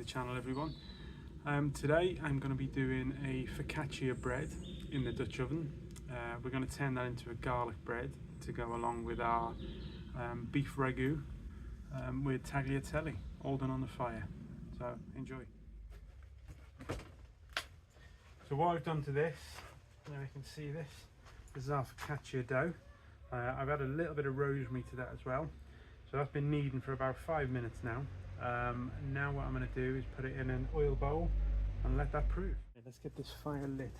channel, everyone. Today I'm going to be doing a focaccia bread in the Dutch oven. We're going to turn that into a garlic bread to go along with our beef ragu with tagliatelle, all done on the fire. So enjoy. So what I've done to this, now you can see this is our focaccia dough. I've added a little bit of rosemary to that as well. So that's been kneading for about 5 minutes now. Now what I'm going to do is put it in an oil bowl and let that prove. Okay, let's get this fire lit.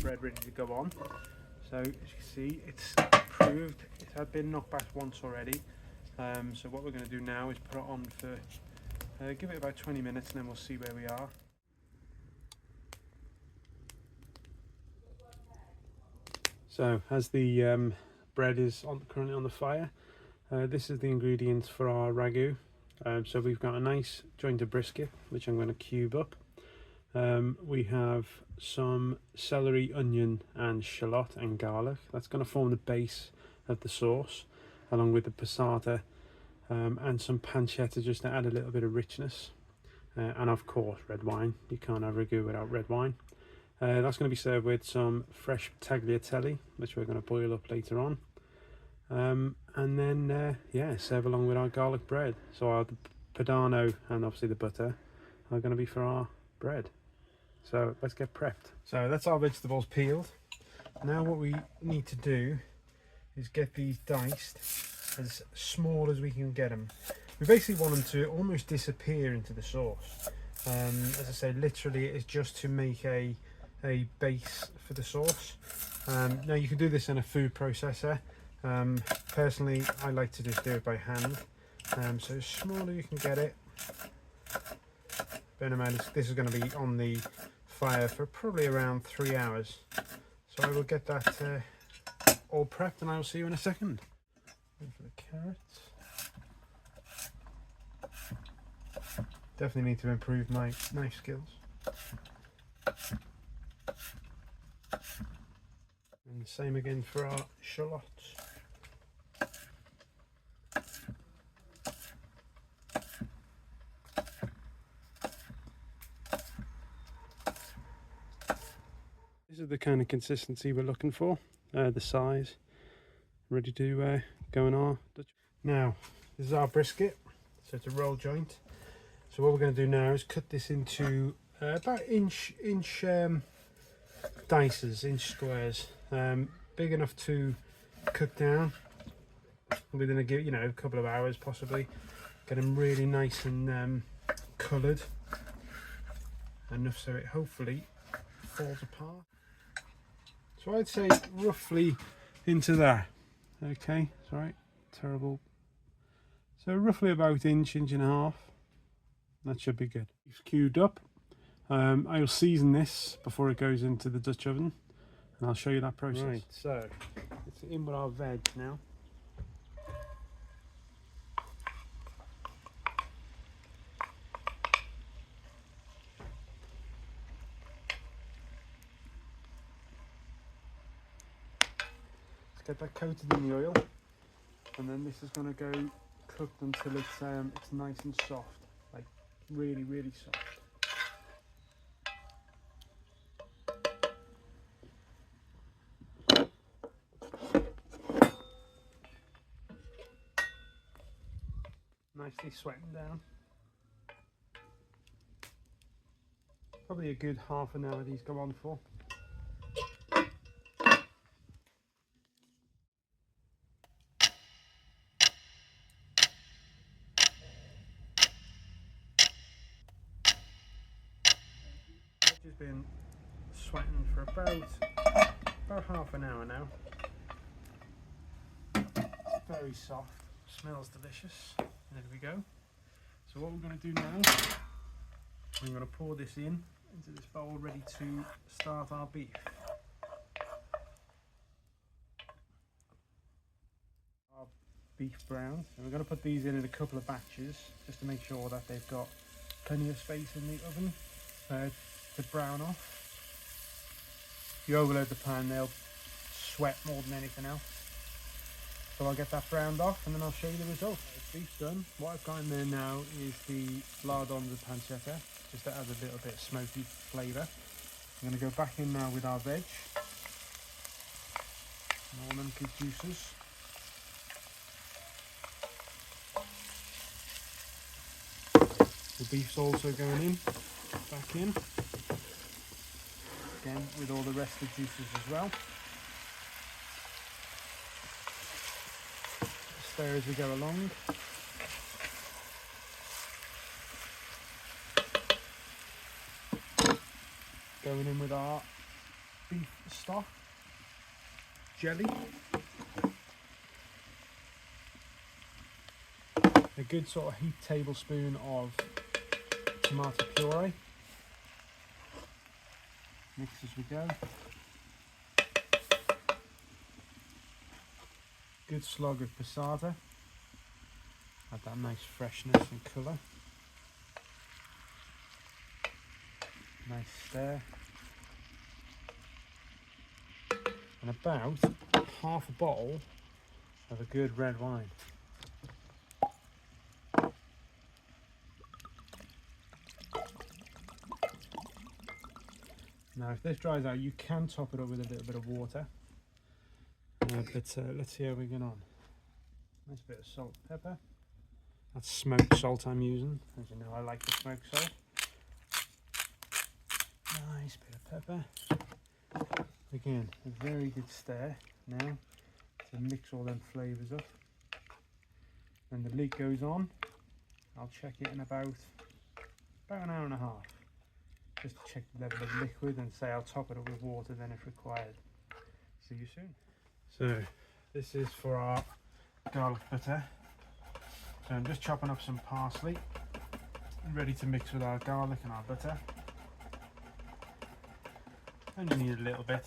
Bread ready to go on. So as you can see, it's proved. It had been knocked back once already. So what we're going to do now is put it on for give it about 20 minutes and then we'll see where we are. So as the bread is currently on the fire, this is the ingredients for our ragu. So we've got a nice joint of brisket, which I'm going to cube up. We have some celery, onion and shallot and garlic. That's going to form the base of the sauce, along with the passata and some pancetta just to add a little bit of richness. And of course red wine. You can't have ragu without red wine. That's going to be served with some fresh tagliatelle, which we're going to boil up later on. And then yeah, serve along with our garlic bread. So our padano and obviously the butter are going to be for our bread. So let's get prepped. So that's our vegetables peeled. Now what we need to do is get these diced as small as we can get them. We basically want them to almost disappear into the sauce. As I say, literally it is just to make a base for the sauce. Now you can do this in a food processor. Personally, I like to just do it by hand. So as small as you can get it. Bear in mind, this is going to be on the fire for probably around 3 hours. So I will get that all prepped and I will see you in a second. Go for the carrots. Definitely need to improve my knife skills. And the same again for our shallots. This is the kind of consistency we're looking for, the size, ready to go in our Dutch. Now, this is our brisket, so it's a roll joint. So what we're going to do now is cut this into about inch dices, inch squares, big enough to cook down within a couple of hours possibly. Get them really nice and coloured, enough so it hopefully falls apart. So I'd say roughly into that. Okay, sorry, terrible. So roughly about inch and a half. That should be good. It's queued up. I'll season this before it goes into the Dutch oven, and I'll show you that process. Right, so it's in with our veg now. Get that coated in the oil, and then this is going to go cooked until it's nice and soft, like really soft. Nicely sweating down. Probably a good half an hour these go on for. Just been sweating for about half an hour now. It's very soft. Smells delicious. There we go. So what we're going to do now, I'm going to pour this into this bowl ready to start our beef. Our beef browns, and we're going to put these in a couple of batches just to make sure that they've got plenty of space in the oven to brown off. If you overload the pan, they'll sweat more than anything else. So I'll get that browned off and then I'll show you the result. Beef's done. What I've got in there now is the lardon de pancetta, just to add a little bit of smoky flavour. I'm going to go back in now with our veg, and almond juices. The beef's also going in, back in, again with all the rest of the juices as well. Stir as we go along. Going in with our beef stock, jelly, a good sort of heaped tablespoon of tomato puree. Mix as we go. Good slug of passata. Add that nice freshness and colour. Nice stir. And about half a bottle of a good red wine. Now if this dries out, you can top it up with a little bit of water. But let's see how we get on. Nice bit of salt and pepper. That's smoked salt I'm using. As you know, I like the smoked salt. Nice bit of pepper. Again, a very good stir now to mix all them flavours up. When the lid goes on, I'll check it in about an hour and a half. Just to check the level of liquid and say I'll top it up with water then if required. See you soon. So this is for our garlic butter. So I'm just chopping up some parsley, ready to mix with our garlic and our butter. Only need a little bit.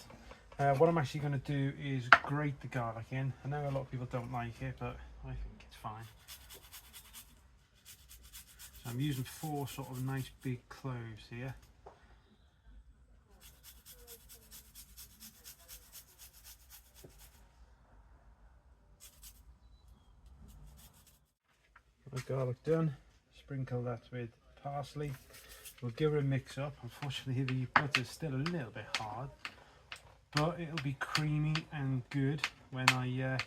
What I'm actually going to do is grate the garlic in. I know a lot of people don't like it, but I think it's fine. So I'm using 4 sort of nice big cloves here. My garlic done, sprinkle that with parsley. We'll give it a mix up. Unfortunately the butter's still a little bit hard, but it'll be creamy and good when I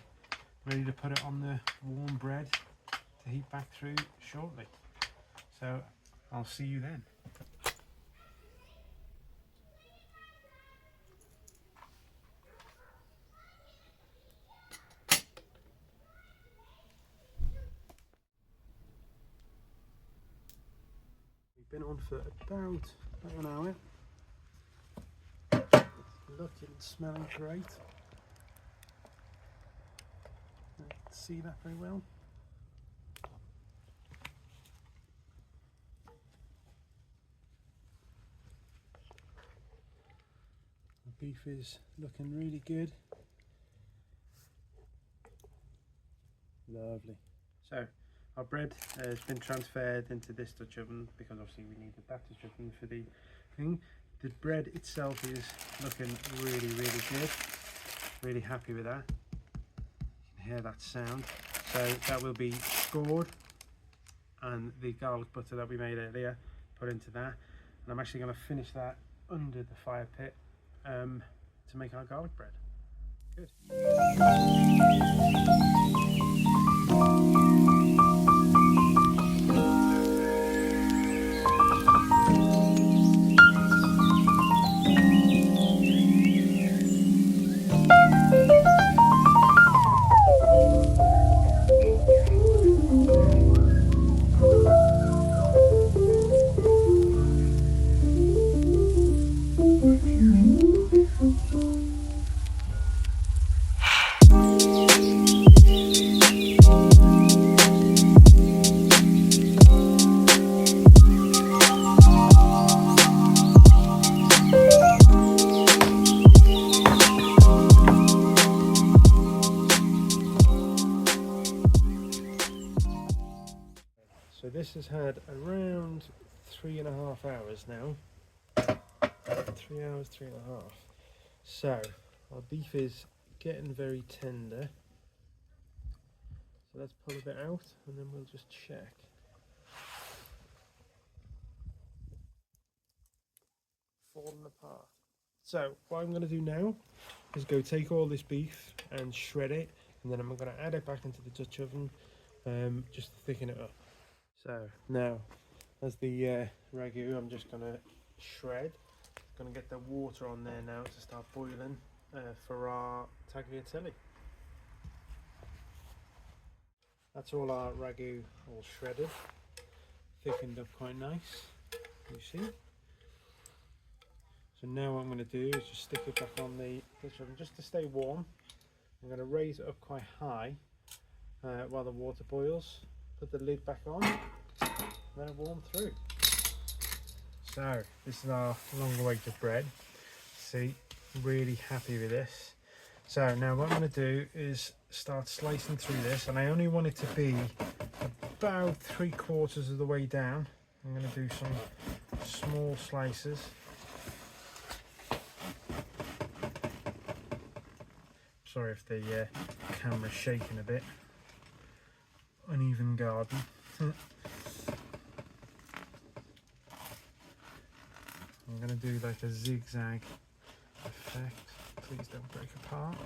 ready to put it on the warm bread to heat back through shortly. So I'll see you then. Been on for about an hour. It's looking and smelling great. I can see that very well. The beef is looking really good. Lovely. So our bread has been transferred into this Dutch oven because obviously we needed that Dutch oven for the thing. The bread itself is looking really, really good. Really happy with that. You can hear that sound. So that will be scored, and the garlic butter that we made earlier put into that. And I'm actually going to finish that under the fire pit to make our garlic bread. Good. this has had around 3.5 hours now. 3 hours, 3.5. So our beef is getting very tender. So let's pull a bit out and then we'll just check. Falling apart. So what I'm going to do now is go take all this beef and shred it, and then I'm going to add it back into the Dutch oven just to thicken it up. So now, as the ragu, I'm just going to shred. Going to get the water on there now to start boiling for our tagliatelle. That's all our ragu all shredded, thickened up quite nice, you see. So now what I'm going to do is just stick it back on the Dutch oven just to stay warm. I'm going to raise it up quite high while the water boils. Put the lid back on, and let it warm through. So this is our long-awaited bread. See, really happy with this. So now what I'm going to do is start slicing through this, and I only want it to be about 3/4 of the way down. I'm going to do some small slices. Sorry if the camera's shaking a bit. Uneven garden. I'm going to do like a zigzag effect. Please don't break apart.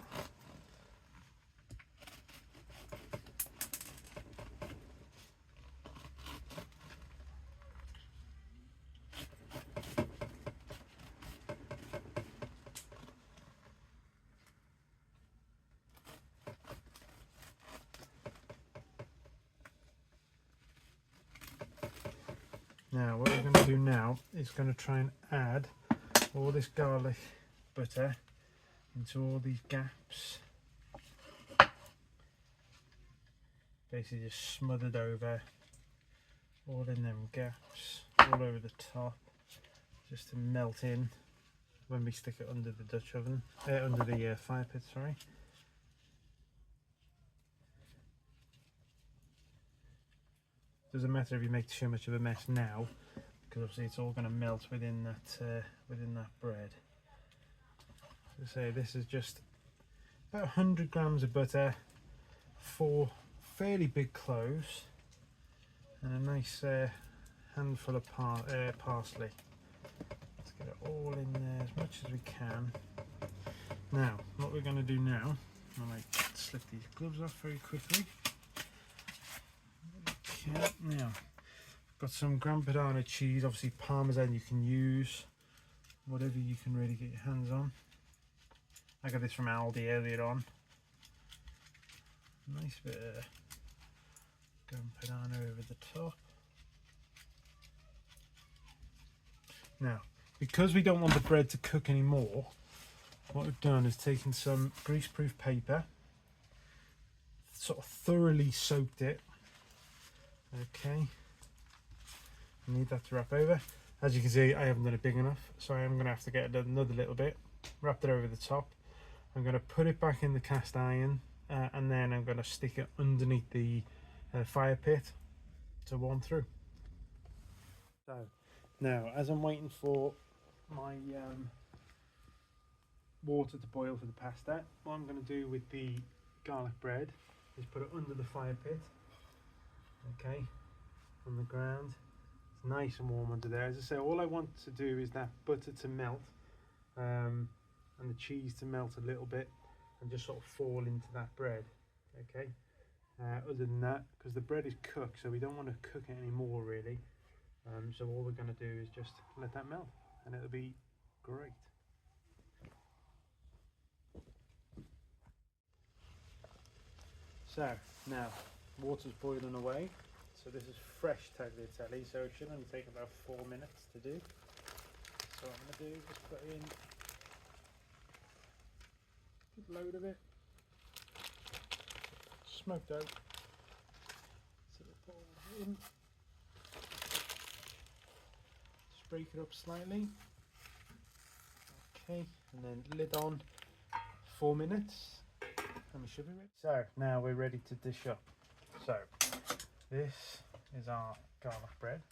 Now what we're going to do now is going to try and add all this garlic butter into all these gaps. Basically just smothered over, all in them gaps, all over the top, just to melt in when we stick it under the Dutch oven, under the fire pit, sorry. Doesn't matter if you make too much of a mess now, because obviously it's all going to melt within that bread. So say this is just about 100 grams of butter, 4 fairly big cloves, and a nice handful of parsley. Let's get it all in there as much as we can. Now, what we're going to do now, I might slip these gloves off very quickly. Okay, now, got some Gran Padano cheese, obviously Parmesan you can use, whatever you can really get your hands on. I got this from Aldi earlier on. Nice bit of Gran Padano over the top. Now, because we don't want the bread to cook anymore, what we've done is taken some greaseproof paper, sort of thoroughly soaked it. Okay, I need that to wrap over. As you can see, I haven't done it big enough, so I am going to have to get another little bit, wrap it over the top. I'm going to put it back in the cast iron, and then I'm going to stick it underneath the fire pit to warm through. So now, as I'm waiting for my water to boil for the pasta, what I'm going to do with the garlic bread is put it under the fire pit. Okay, on the ground. It's nice and warm under there. As I say, all I want to do is that butter to melt and the cheese to melt a little bit and just sort of fall into that bread. Okay, other than that, because the bread is cooked, so we don't want to cook it anymore really. So all we're going to do is just let that melt and it'll be great. So now water's boiling away. So this is fresh tagliatelle, so it should only take about 4 minutes to do. So what I'm going to do is put in a good load of it, smoked out. So we'll put all that in, just break it up slightly. Okay, and then lid on 4 minutes, and we should be ready. So now we're ready to dish up. So this is our garlic bread,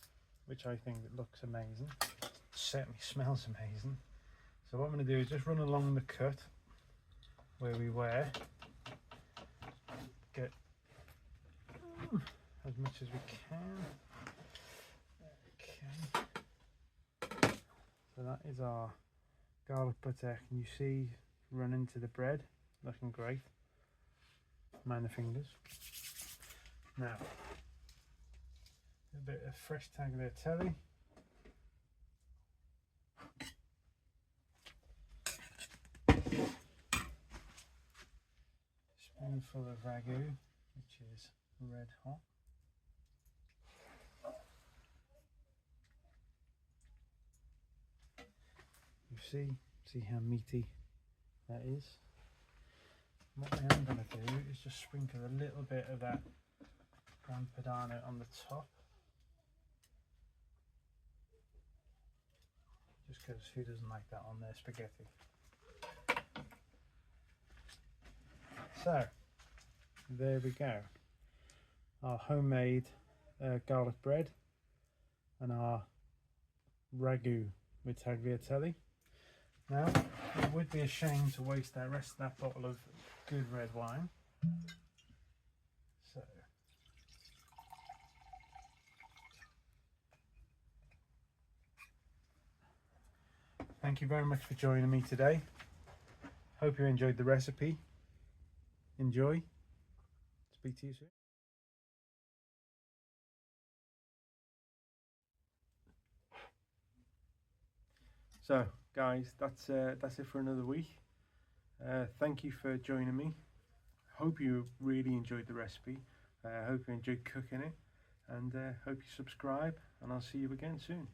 which I think looks amazing. It certainly smells amazing. So what I'm going to do is just run along the cut where we were, get as much as we can. Okay. So that is our garlic butter. Can you see run into the bread? Looking great. Mind the fingers. Now, a bit of fresh tagliatelle. Spoonful of ragu, which is red hot. You see how meaty that is. What I am going to do is just sprinkle a little bit of that ground padano on the top, just because who doesn't like that on their spaghetti. So there we go, our homemade garlic bread and our ragu with tagliatelle. Now, it would be a shame to waste that rest of that bottle of good red wine. So, thank you very much for joining me today. Hope you enjoyed the recipe. Enjoy. Speak to you soon. So, guys, that's it for another week. Thank you for joining me. Hope you really enjoyed the recipe. Hope you enjoyed cooking it, and hope you subscribe, and I'll see you again soon.